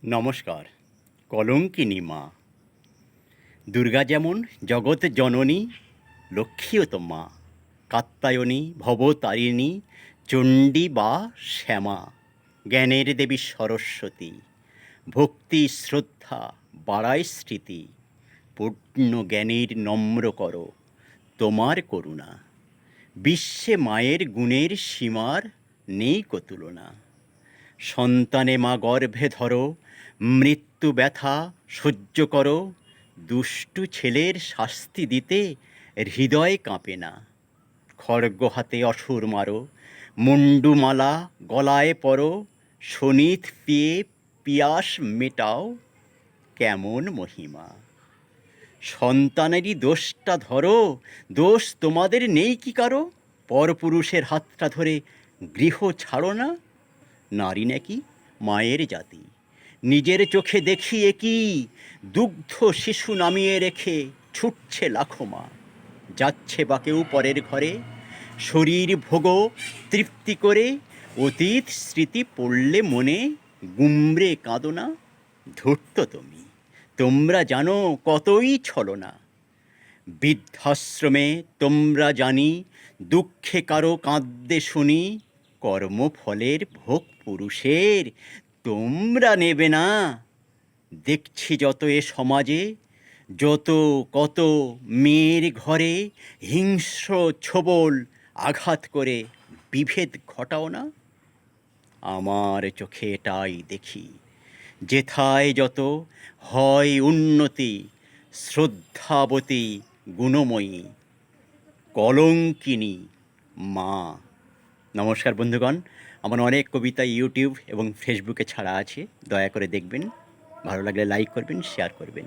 নমস্কার। কলঙ্কিনী মা, দুর্গা যেমন জগৎ জননী, লক্ষ্মীও তো মা। কাত্যায়নী, ভবতারিণী, চণ্ডী বা শ্যামা, জ্ঞানের দেবী সরস্বতী। ভক্তি শ্রদ্ধা বাড়ায় স্মৃতি, পূর্ণ জ্ঞানের নম্র করো তোমার করুণা। বিশ্বে মায়ের গুণের সীমার নেই কো তুলনা। সন্তানে মা গর্ভে ধরো, মৃত্যু ব্যথা সহ্য করো, দুষ্টু ছেলের শাস্তি দিতে হৃদয় কাঁপে না। খড়গ হাতে অসুর মারো, মুন্ডুমালা গলায় পরো, শনিত পেয়ে পিয়াস মেটাও, কেমন মহিমা। সন্তানেরই দোষটা ধরো, দোষ তোমাদের নেই কি কারো। পরপুরুষের হাতটা ধরে গৃহ ছাড়ো না। নারী নাকি মায়ের জাতি, নিজের চোখে দেখি কি দুগ্ধ শিশু নামিয়ে রেখে ছুটছে লাখো মা। যাচ্ছে বা কেউ পরের ঘরে, শরীর ভোগ তৃপ্তি করে, অতীত স্মৃতি পড়লে মনে গুমরে কাঁদো না। ধূর্ত তুমি, তোমরা জানো কতই ছলনা। বৃদ্ধাশ্রমে তোমরা জানি, দুঃখে কারো কাঁদতে শুনি, কর্মফলের ভোগ পুরুষের তোমরা নেবে না। দেখছি যত এ সমাজে, যত কত মেয়ের ঘরে হিংস্র ছোবল আঘাত করে বিভেদ ঘটাও না। আমার চোখে এটাই দেখি, যেথায় যত হয় উন্নতি, শ্রদ্ধাবতী গুণময়ী কলঙ্কিনী মা। নমস্কার বন্ধুগণ, আমার অনেক কবিতা ইউটিউব এবং ফেসবুকে ছাড়া আছে, দয়া করে দেখবেন। ভালো লাগলে লাইক করবেন, শেয়ার করবেন।